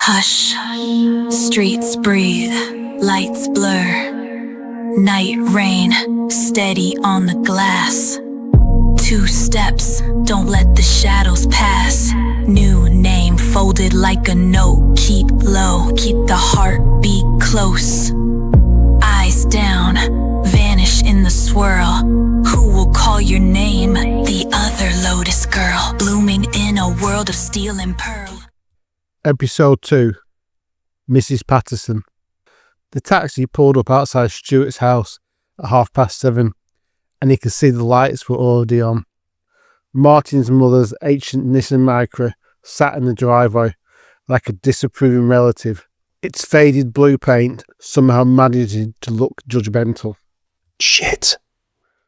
Hush, streets breathe, lights blur. Night rain, steady on the glass. 2 steps, don't let the shadows pass. New name folded like a note. Keep low, keep the heartbeat close. Eyes down, vanish in the swirl. Who will call your name? The other Lotus Girl, blooming in a world of steel and pearl. Episode 2. Mrs. Patterson. The taxi pulled up outside Stuart's house at 7:30, and he could see the lights were already on. Martin's mother's ancient Nissan Micra sat in the driveway like a disapproving relative, its faded blue paint somehow managing to look judgmental. "Shit,"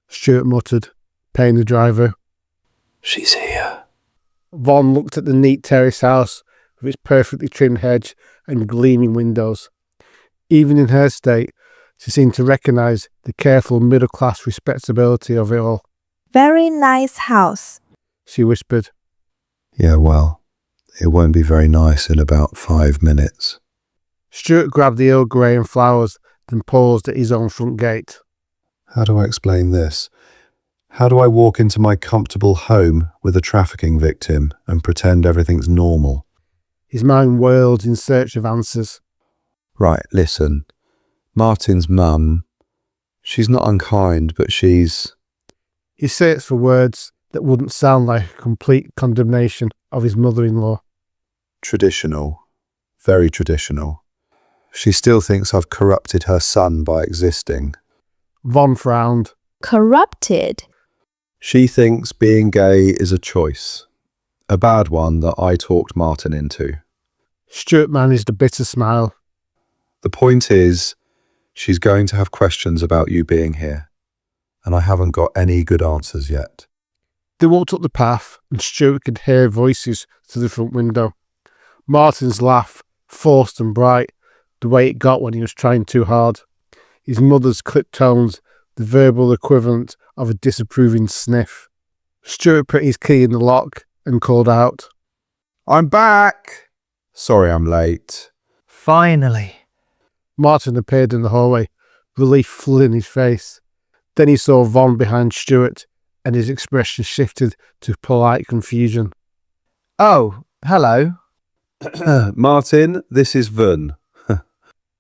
Stuart muttered, paying the driver. "She's here." Vaughn looked at the neat terrace house with its perfectly trimmed hedge and gleaming windows. Even in her state, she seemed to recognise the careful middle-class respectability of it all. "Very nice house," she whispered. "Yeah, well, it won't be very nice in about 5 minutes. Stuart grabbed the Earl Grey and flowers, then paused at his own front gate. How do I explain this? How do I walk into my comfortable home with a trafficking victim and pretend everything's normal? His mind whirled in search of answers. Right, listen. Martin's mum, she's not unkind, but she's... He searched for words that wouldn't sound like a complete condemnation of his mother-in-law. traditional. Very traditional. She still thinks I've corrupted her son by existing. Vaughn frowned. "Corrupted?" She thinks being gay is a choice. A bad one that I talked Martin into. Stuart managed a bitter smile. The point is, she's going to have questions about you being here, and I haven't got any good answers yet. They walked up the path, and Stuart could hear voices through the front window. Martin's laugh, forced and bright, the way it got when he was trying too hard. His mother's clipped tones, the verbal equivalent of a disapproving sniff. Stuart put his key in the lock and called out, "I'm back! Sorry I'm late." Finally. Martin appeared in the hallway, relief flooding his face. Then he saw Vaughn behind Stuart, and his expression shifted to polite confusion. Oh, hello. Martin, this is Vun.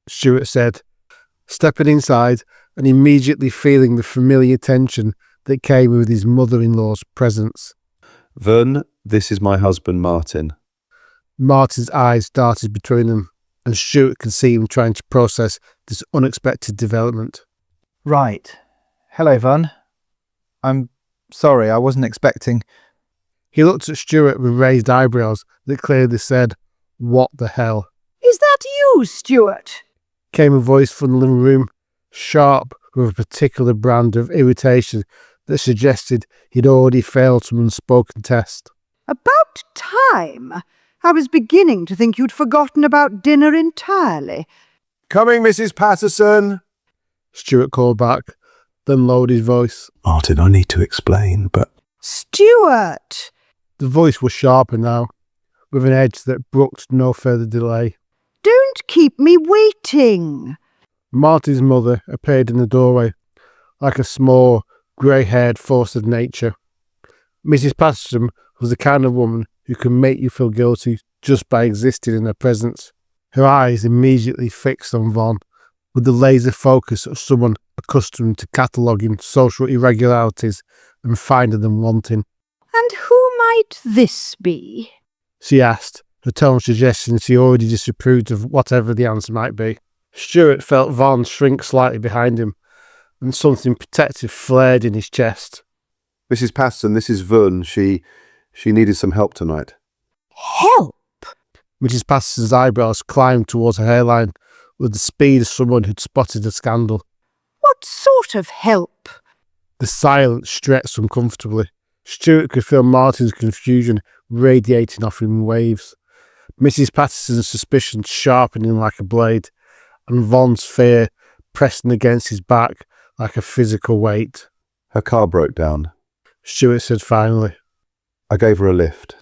Stuart said, stepping inside and immediately feeling the familiar tension that came with his mother-in-law's presence. Vun, this is my husband Martin. Martin's eyes darted between them, and Stuart could see him trying to process this unexpected development. Right. Hello, Vun. I'm sorry, I wasn't expecting... He looked at Stuart with raised eyebrows that clearly said, "What the hell?" "Is that you, Stuart?" Came a voice from the living room, sharp with a particular brand of irritation that suggested he'd already failed some unspoken test. "About time. I was beginning to think you'd forgotten about dinner entirely." Coming, Mrs. Patterson. Stuart called back, then lowered his voice. Martin, I need to explain, but... "Stuart!" The voice was sharper now, with an edge that brooked no further delay. "Don't keep me waiting." Martin's mother appeared in the doorway, like a small, grey-haired force of nature. Mrs. Patterson was the kind of woman who can make you feel guilty just by existing in her presence. Her eyes immediately fixed on Vaughn, with the laser focus of someone accustomed to cataloguing social irregularities and finding them wanting. "And who might this be?" she asked, her tone suggesting she already disapproved of whatever the answer might be. Stuart felt Vaughn shrink slightly behind him, and something protective flared in his chest. Mrs. Patterson, this is Vun. She needed some help tonight. "Help?" Mrs. Patterson's eyebrows climbed towards her hairline with the speed of someone who'd spotted a scandal. "What sort of help?" The silence stretched uncomfortably. Stuart could feel Martin's confusion radiating off him in waves, Mrs. Patterson's suspicion sharpening like a blade, and Vaughn's fear pressing against his back like a physical weight. Her car broke down. Stuart said finally. I gave her a lift.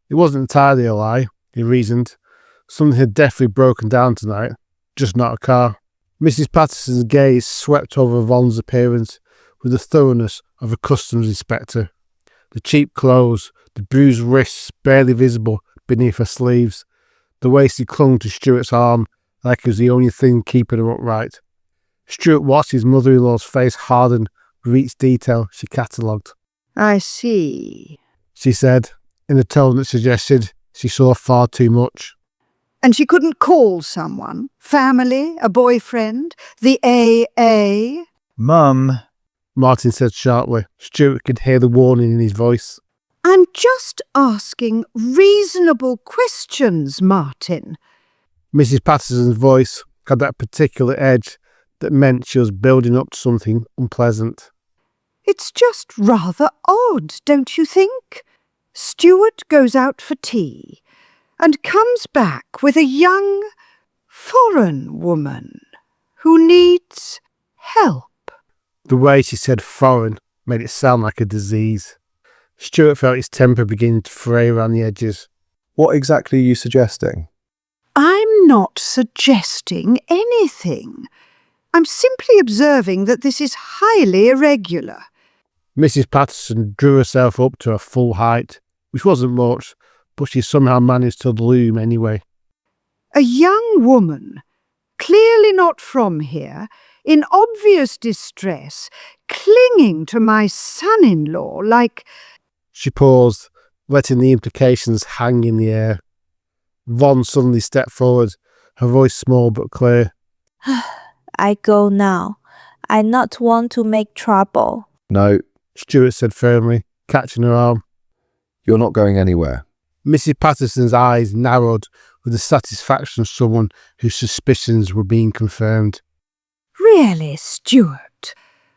It wasn't entirely a lie, he reasoned. Something had definitely broken down tonight, just not a car. Mrs. Patterson's gaze swept over Vaughn's appearance with the thoroughness of a customs inspector. The cheap clothes, the bruised wrists barely visible beneath her sleeves, the way she clung to Stuart's arm like it was the only thing keeping her upright. Stuart watched his mother-in-law's face harden with each detail she catalogued. I see. She said, in a tone that suggested she saw far too much. And she couldn't call someone? Family? A boyfriend? The AA? Mum, Martin said sharply. Stuart could hear the warning in his voice. I'm just asking reasonable questions, Martin. Mrs. Patterson's voice had that particular edge that meant she was building up to something unpleasant. It's just rather odd, don't you think? Stuart goes out for tea and comes back with a young, foreign woman who needs help. The way she said foreign made it sound like a disease. Stuart felt his temper beginning to fray around the edges. What exactly are you suggesting? I'm not suggesting anything. I'm simply observing that this is highly irregular. Mrs. Patterson drew herself up to her full height, which wasn't much, but she somehow managed to loom anyway. A young woman, clearly not from here, in obvious distress, clinging to my son-in-law like... She paused, letting the implications hang in the air. Vaughan suddenly stepped forward, her voice small but clear. I go now. I not want to make trouble. No, Stuart said firmly, catching her arm. you're not going anywhere. Mrs. Patterson's eyes narrowed with the satisfaction of someone whose suspicions were being confirmed. Really, Stuart?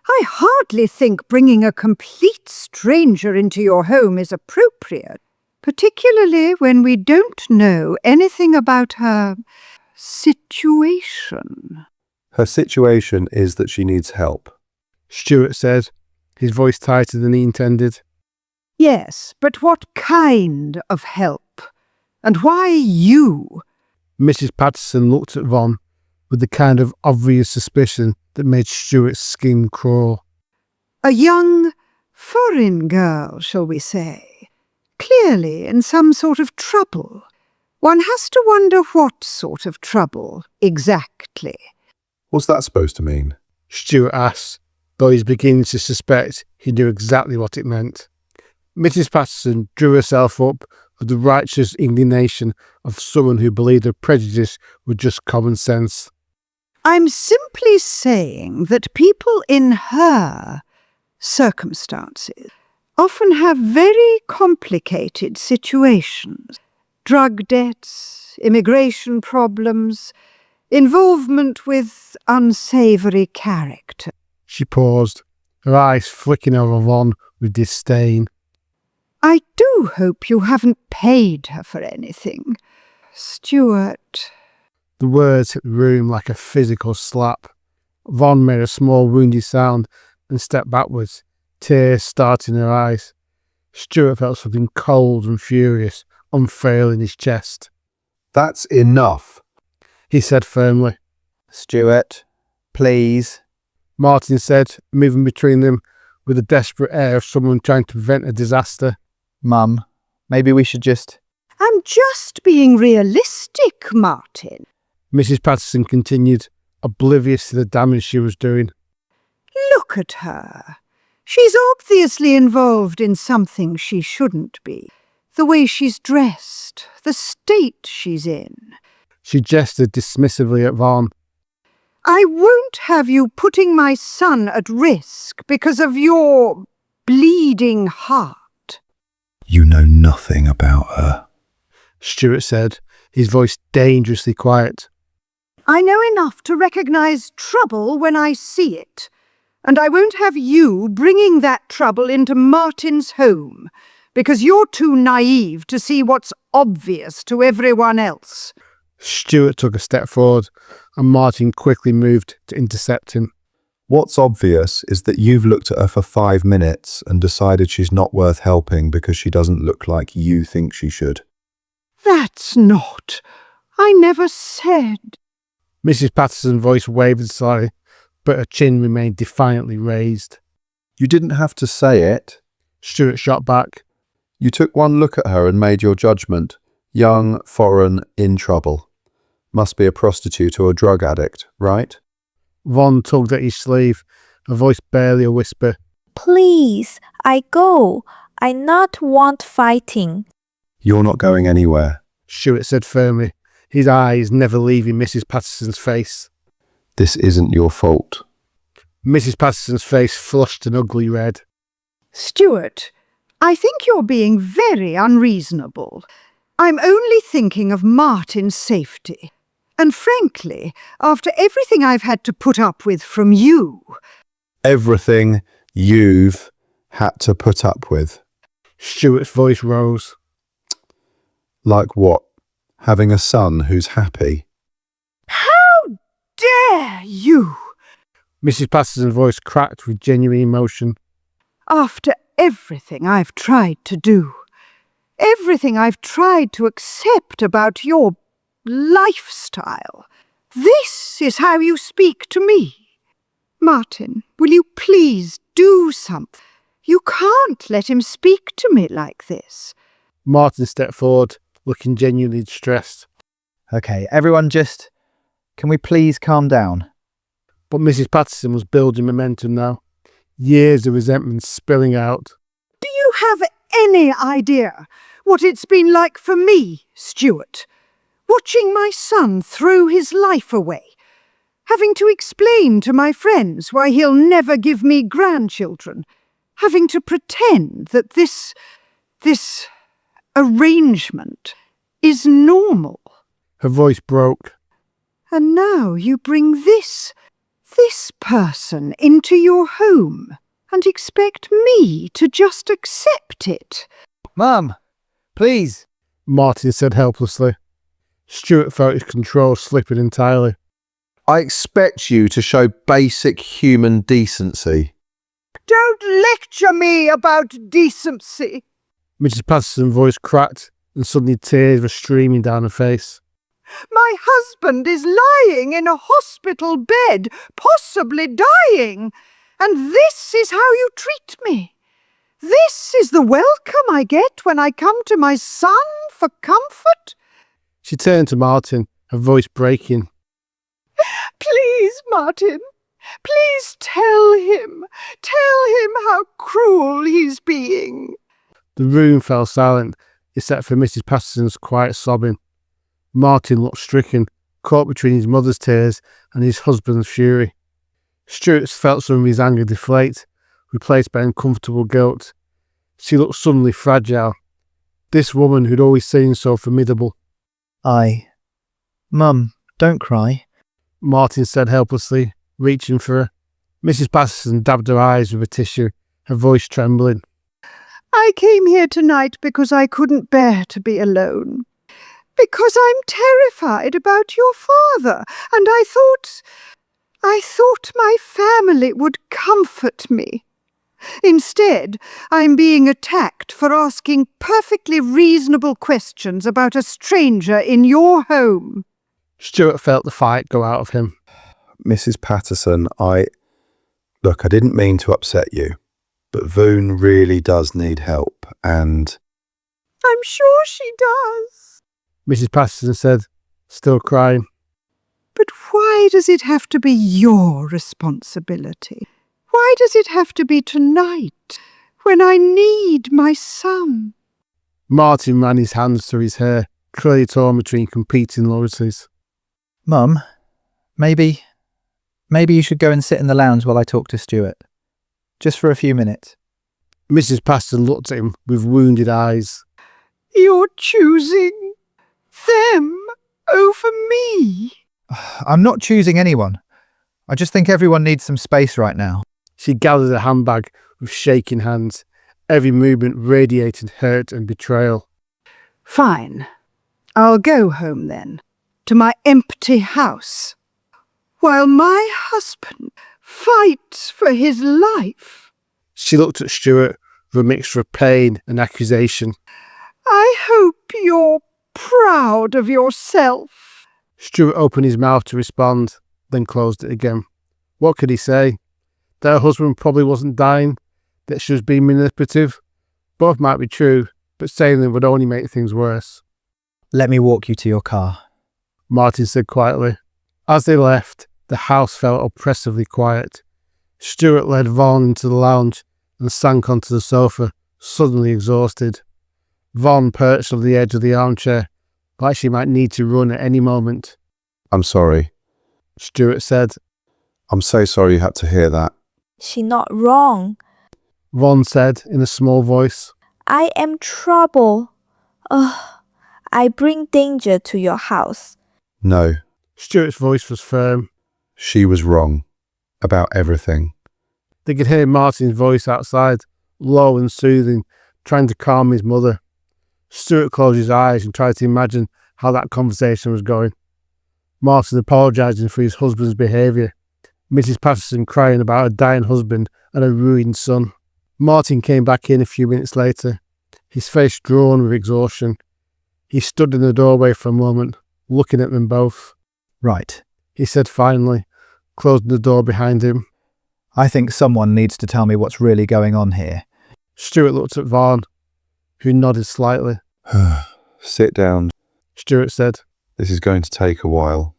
I hardly think bringing a complete stranger into your home is appropriate, particularly when we don't know anything about her situation. Her situation is that she needs help. Stuart said, his voice tighter than he intended. Yes, but what kind of help? And why you? Mrs. Patterson looked at Vaughan with the kind of obvious suspicion that made Stuart's skin crawl. A young, foreign girl, shall we say? Clearly in some sort of trouble. One has to wonder what sort of trouble, exactly. What's that supposed to mean? Stuart asked, though he was beginning to suspect he knew exactly what it meant. Mrs. Patterson drew herself up with the righteous indignation of someone who believed her prejudice was just common sense. I'm simply saying that people in her circumstances often have very complicated situations. Drug debts, immigration problems, involvement with unsavoury character. She paused, her eyes flicking over Vaughan with disdain. I do hope you haven't paid her for anything. Stuart. The words hit the room like a physical slap. Vaughan made a small wounded sound and stepped backwards, tears starting in her eyes. Stuart felt something cold and furious unfurl in his chest. That's enough. He said firmly. Stuart, please. Martin said, moving between them with a desperate air of someone trying to prevent a disaster. Mum, maybe we should just... I'm just being realistic, Martin. Mrs. Patterson continued, oblivious to the damage she was doing. Look at her. She's obviously involved in something she shouldn't be. The way she's dressed, the state she's in. She gestured dismissively at Vaughan. I won't have you putting my son at risk because of your bleeding heart. You know nothing about her. Stuart said, his voice dangerously quiet. I know enough to recognise trouble when I see it, and I won't have you bringing that trouble into Martin's home, because you're too naive to see what's obvious to everyone else. Stuart took a step forward, and Martin quickly moved to intercept him. What's obvious is that you've looked at her for 5 minutes and decided she's not worth helping because she doesn't look like you think she should. That's not... I never said. Mrs. Patterson's voice wavered slightly, but her chin remained defiantly raised. You didn't have to say it. Stuart shot back. You took one look at her and made your judgment. Young, foreign, in trouble. Must be a prostitute or a drug addict, right? Von tugged at his sleeve, her voice barely a whisper. Please, I go. I not want fighting. You're not going anywhere. Stuart said firmly, his eyes never leaving Mrs. Patterson's face. This isn't your fault. Mrs. Patterson's face flushed an ugly red. Stuart, I think you're being very unreasonable. I'm only thinking of Martin's safety. And frankly, after everything I've had to put up with from you... Everything you've had to put up with. Stuart's voice rose. Like what? Having a son who's happy? How dare you! Mrs. Patterson's voice cracked with genuine emotion. After everything I've tried to do, everything I've tried to accept about your lifestyle, this is how you speak to me. Martin, will you please do something? You can't let him speak to me like this. Martin stepped forward, looking genuinely distressed. Okay, everyone just... Can we please calm down? But Mrs. Patterson was building momentum now. Years of resentment spilling out. Do you have any idea what it's been like for me, Stuart? Watching my son throw his life away. Having to explain to my friends why he'll never give me grandchildren. Having to pretend that this arrangement is normal. Her voice broke. And now you bring this person into your home and expect me to just accept it. Mum, please. Martin said helplessly. Stuart felt his control slipping entirely. I expect you to show basic human decency. Don't lecture me about decency. Mrs. Patterson's voice cracked and suddenly tears were streaming down her face. My husband is lying in a hospital bed, possibly dying, and this is how you treat me. This is the welcome I get when I come to my son for comfort. She turned to Martin, her voice breaking. Please, Martin, please tell him how cruel he's being. The room fell silent, except for Mrs. Patterson's quiet sobbing. Martin looked stricken, caught between his mother's tears and his husband's fury. Stuart felt some of his anger deflate, replaced by uncomfortable guilt. She looked suddenly fragile. This woman who'd always seemed so formidable. Mum, don't cry. Martin said helplessly, reaching for her. Mrs. Patterson dabbed her eyes with a tissue, her voice trembling. I came here tonight because I couldn't bear to be alone. Because I'm terrified about your father, and I thought my family would comfort me. Instead, I'm being attacked for asking perfectly reasonable questions about a stranger in your home. Stuart felt the fight go out of him. Mrs. Patterson, I didn't mean to upset you, but Voon really does need help, and... I'm sure she does. Mrs. Patterson said, still crying. But why does it have to be your responsibility? Why does it have to be tonight, when I need my son? Martin ran his hands through his hair, clearly torn between competing loyalties. Mum, maybe you should go and sit in the lounge while I talk to Stuart. Just for a few minutes. Mrs. Patterson looked at him with wounded eyes. You're choosing them over me. I'm not choosing anyone. I just think everyone needs some space right now. She gathered a handbag with shaking hands. Every movement radiated hurt and betrayal. Fine. I'll go home then, to my empty house, while my husband fights for his life. She looked at Stuart with a mixture of pain and accusation. I hope your proud of yourself. Stuart opened his mouth to respond, then closed it again. What could he say? That her husband probably wasn't dying, that she was being manipulative? Both might be true, but saying them would only make things worse. Let me walk you to your car. Martin said quietly. As they left, the house felt oppressively quiet. Stuart led Vaughn into the lounge and sank onto the sofa, suddenly exhausted. Vaughn perched on the edge of the armchair, like she might need to run at any moment. I'm sorry. Stuart said. I'm so sorry you had to hear that. She not wrong. Vaughn said in a small voice. I am trouble. I bring danger to your house. No, Stuart's voice was firm. she was wrong. About everything. They could hear Martin's voice outside, low and soothing, trying to calm his mother. Stuart closed his eyes and tried to imagine how that conversation was going. Martin apologising for his husband's behaviour. Mrs. Patterson crying about her dying husband and a ruined son. Martin came back in a few minutes later, his face drawn with exhaustion. He stood in the doorway for a moment, looking at them both. Right. He said finally, closing the door behind him. I think someone needs to tell me what's really going on here. Stuart looked at Vaughn, who nodded slightly. Sit down. Stuart said. This is going to take a while.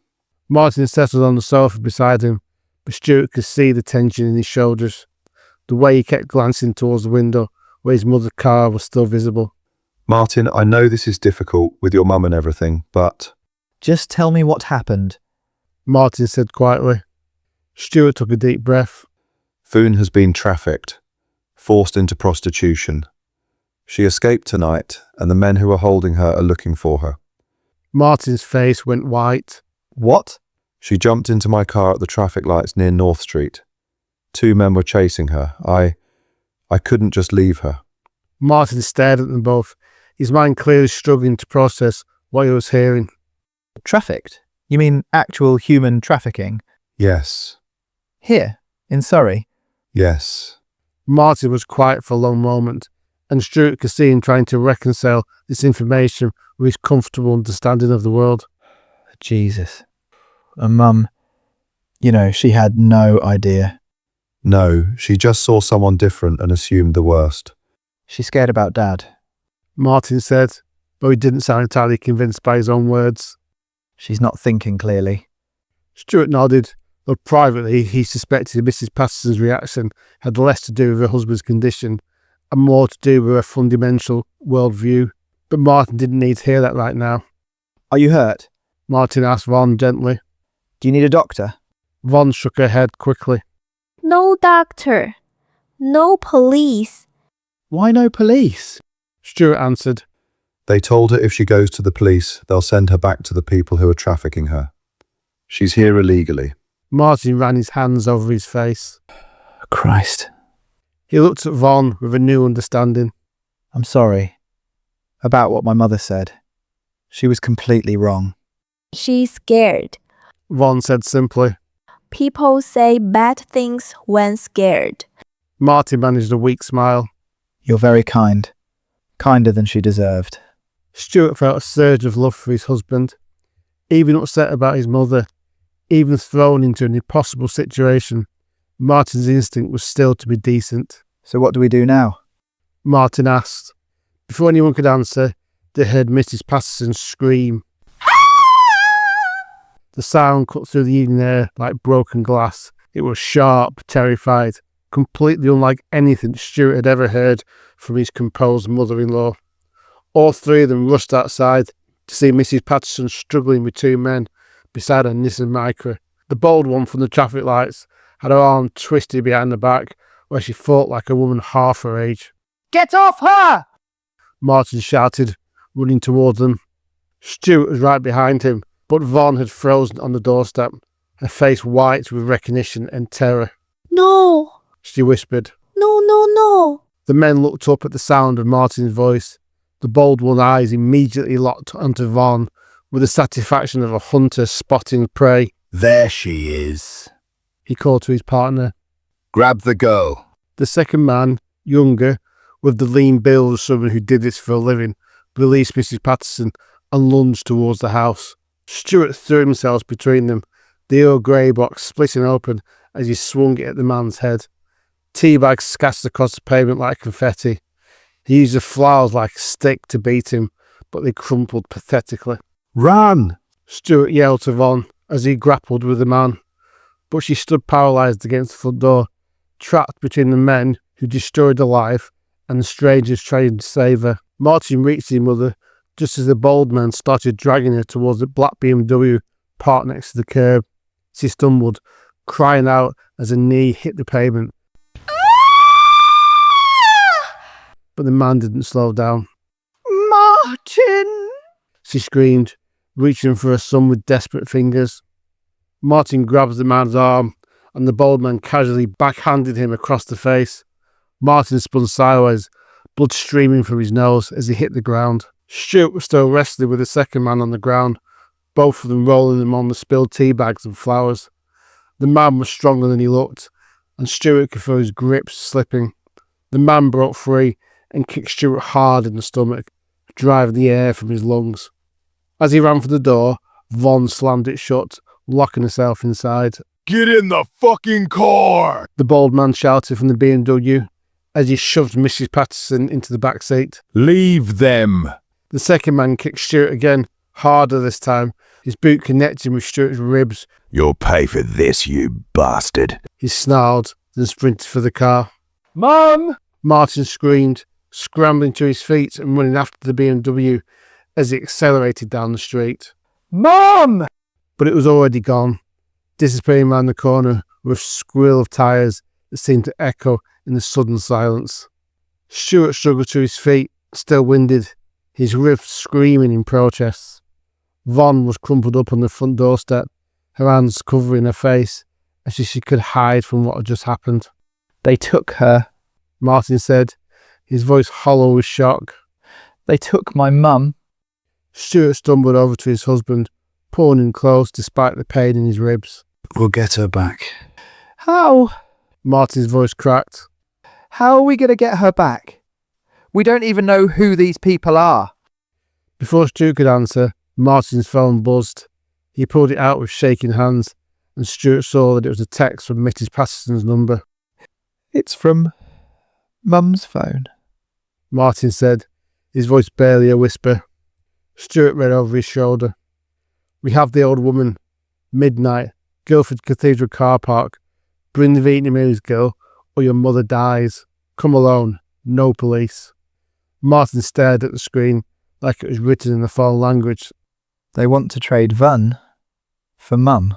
Martin settled on the sofa beside him, but Stuart could see the tension in his shoulders. The way he kept glancing towards the window where his mother's car was still visible. Martin, I know this is difficult with your mum and everything, but... Just tell me what happened. Martin said quietly. Stuart took a deep breath. Foon has been trafficked, forced into prostitution. She escaped tonight, and the men who are holding her are looking for her. Martin's face went white. What? She jumped into my car at the traffic lights near North Street. 2 men were chasing her. I couldn't just leave her. Martin stared at them both, his mind clearly struggling to process what he was hearing. Trafficked? You mean actual human trafficking? Yes. Here, in Surrey? Yes. Martin was quiet for a long moment, and Stuart could see him trying to reconcile this information with his comfortable understanding of the world. Jesus. And Mum, she had no idea. No, she just saw someone different and assumed the worst. She's scared about Dad. Martin said, though he didn't sound entirely convinced by his own words. She's not thinking clearly. Stuart nodded, though privately he suspected Mrs. Patterson's reaction had less to do with her husband's condition and more to do with her fundamental worldview. But Martin didn't need to hear that right now. Are you hurt? Martin asked Vaughn gently. Do you need a doctor? Vaughn shook her head quickly. No doctor. No police. Why no police? Stuart answered. They told her if she goes to the police, they'll send her back to the people who are trafficking her. She's here illegally. Martin ran his hands over his face. Christ. He looked at Vaughn with a new understanding. I'm sorry. About what my mother said. She was completely wrong. She's scared. Vaughn said simply. People say bad things when scared. Martin managed a weak smile. You're very kind. Kinder than she deserved. Stuart felt a surge of love for his husband. Even upset about his mother, even thrown into an impossible situation, Martin's instinct was still to be decent. So what do we do now? Martin asked. Before anyone could answer, they heard Mrs. Patterson scream. The sound cut through the evening air like broken glass. It was sharp, terrified, completely unlike anything Stuart had ever heard from his composed mother-in-law. All 3 of them rushed outside to see Mrs. Patterson struggling with 2 men beside a Nissan Micra. The bold one from the traffic lights had her arm twisted behind the back where she fought like a woman half her age. Get off her! Martin shouted, running towards them. Stuart was right behind him, but Vaughn had frozen on the doorstep, her face white with recognition and terror. No. She whispered. No. The men looked up at the sound of Martin's voice. The bold one's eyes immediately locked onto Vaughn with the satisfaction of a hunter spotting prey. There she is. He called to his partner. Grab the girl. The second man, younger, with the lean build of someone who did this for a living, released Mrs. Patterson and lunged towards the house. Stuart threw himself between them, the Earl Grey box splitting open as he swung it at the man's head. Tea bags scattered across the pavement like confetti. He used the flowers like a stick to beat him, but they crumpled pathetically. Run! Stuart yelled to Von as he grappled with the man, but she stood paralysed against the front door, trapped between the men who destroyed her life and the strangers trying to save her. Martin reached his mother just as the bold man started dragging her towards the black BMW parked next to the curb. She stumbled, crying out as her knee hit the pavement. But the man didn't slow down. Martin! She screamed, reaching for her son with desperate fingers. Martin grabbed the man's arm, and the bold man casually backhanded him across the face. Martin spun sideways, blood streaming from his nose as he hit the ground. Stuart was still wrestling with the second man on the ground, both of them rolling him on the spilled tea bags and flowers. The man was stronger than he looked, and Stuart could feel his grip slipping. The man broke free and kicked Stuart hard in the stomach, driving the air from his lungs. As he ran for the door, Von slammed it shut, locking herself inside. Get in the fucking car! The bold man shouted from the BMW as he shoved Mrs. Patterson into the back seat. Leave them! The second man kicked Stuart again, harder this time. His boot connecting with Stuart's ribs. You'll pay for this, you bastard. He snarled, then sprinted for the car. Mum! Martin screamed, scrambling to his feet and running after the BMW as it accelerated down the street. Mum! But it was already gone, disappearing round the corner with a squeal of tyres that seemed to echo in the sudden silence. Stuart struggled to his feet, still winded, his ribs screaming in protest. Von was crumpled up on the front doorstep, her hands covering her face, as if she could hide from what had just happened. They took her. Martin said, his voice hollow with shock. They took my mum. Stuart stumbled over to his husband, pulling him close despite the pain in his ribs. We'll get her back. How? Martin's voice cracked. How are we going to get her back? We don't even know who these people are. Before Stuart could answer, Martin's phone buzzed. He pulled it out with shaking hands, and Stuart saw that it was a text from Mrs. Patterson's number. It's from Mum's phone. Martin said, his voice barely a whisper. Stuart read over his shoulder. We have the old woman. Midnight. Guildford Cathedral car park. Bring the Vietnamese girl or your mother dies. Come alone. No police. Martin stared at the screen like it was written in a foreign language. They want to trade Vun for Mum.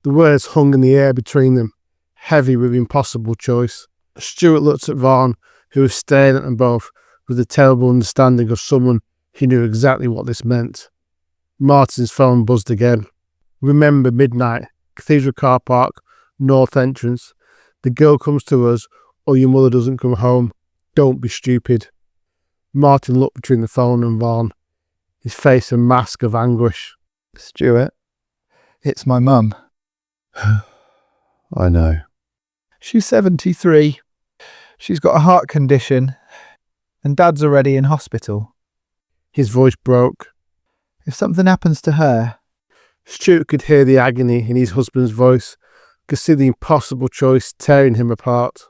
The words hung in the air between them, heavy with impossible choice. Stuart looked at Vaughan, who was staring at them both with a terrible understanding of someone who knew exactly what this meant. Martin's phone buzzed again. Remember, midnight, Cathedral car park, north entrance. The girl comes to us or your mother doesn't come home. Don't be stupid. Martin looked between the phone and Vaughan, his face a mask of anguish. Stuart, it's my mum. I know. She's 73. She's got a heart condition, and Dad's already in hospital. His voice broke. If something happens to her... Stuart could hear the agony in his husband's voice, could see the impossible choice tearing him apart.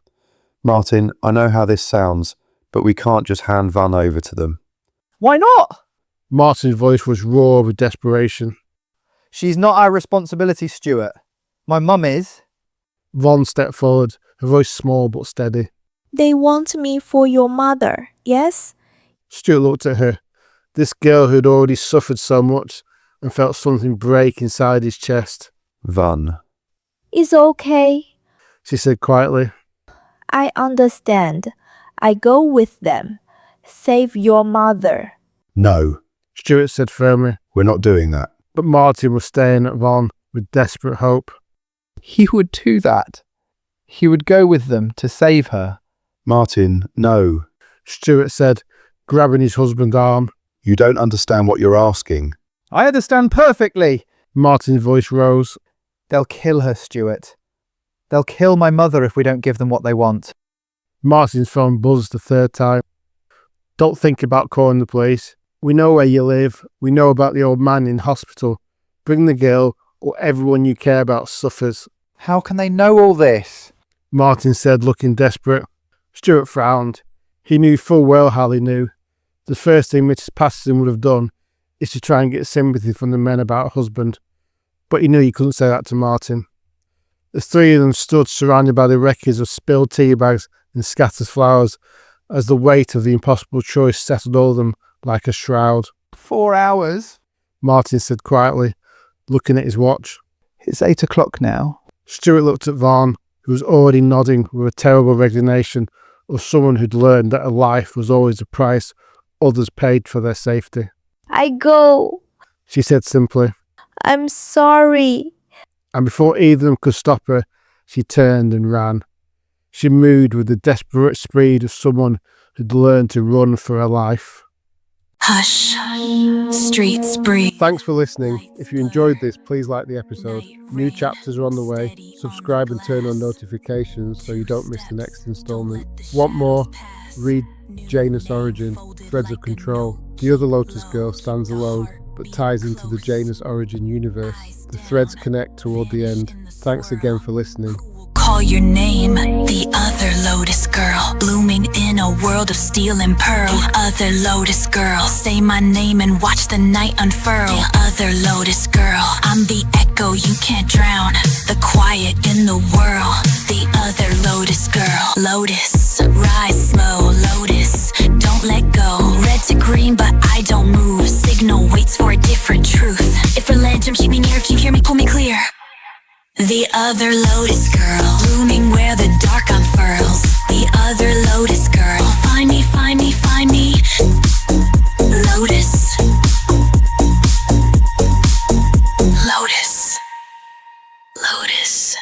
Martin, I know how this sounds, but we can't just hand Van over to them. Why not? Martin's voice was raw with desperation. She's not our responsibility, Stuart. My mum is. Von stepped forward, her voice small but steady. They want me for your mother, yes? Stuart looked at her, this girl who had already suffered so much, and felt something break inside his chest. Van. It's okay. She said quietly. I understand. I go with them. Save your mother. No, Stuart said firmly, we're not doing that. but Martin was staring at Von with desperate hope. He would do that. He would go with them to save her. Martin, no. Stuart said, grabbing his husband's arm. You don't understand what you're asking. I understand perfectly. Martin's voice rose. They'll kill her, Stuart. They'll kill my mother if we don't give them what they want. Martin's phone buzzed the third time. Don't think about calling the police. We know where you live. We know about the old man in hospital. Bring the girl, or everyone you care about suffers. How can they know all this? Martin said, looking desperate. Stuart frowned. He knew full well how they knew. The first thing Mrs. Patterson would have done is to try and get sympathy from the men about her husband. But he knew he couldn't say that to Martin. The three of them stood surrounded by the wreckage of spilled tea bags and scattered flowers as the weight of the impossible choice settled over them like a shroud. 4 hours? Martin said quietly, looking at his watch. It's 8 o'clock now. Stuart looked at Vaughn, who was already nodding with a terrible resignation of someone who'd learned that a life was always a price others paid for their safety. I go. She said simply. I'm sorry. And before either of them could stop her, she turned and ran. She moved with the desperate speed of someone who'd learned to run for her life. Hush, streets breathe. Thanks for listening. If you enjoyed this, please like the episode. New chapters are on the way. Subscribe and turn on notifications so you don't miss the next instalment. Want more? Read Janus Origin, Threads of Control. The Other Lotus Girl stands alone, but ties into the Janus Origin universe. The threads connect toward the end. Thanks again for listening. Call your name, the other lotus girl, blooming in a world of steel and pearl. The other lotus girl, say my name and watch the night unfurl. The other lotus girl, I'm the echo you can't drown, the quiet in the world. The other lotus girl, lotus, rise slow, lotus, don't let go. Red to green but I don't move, signal waits for a different truth. If for legend keep me near, if you hear me pull me clear. The other lotus girl, blooming where the dark unfurls. The other lotus girl, find me, find me, find me. Lotus. Lotus. Lotus.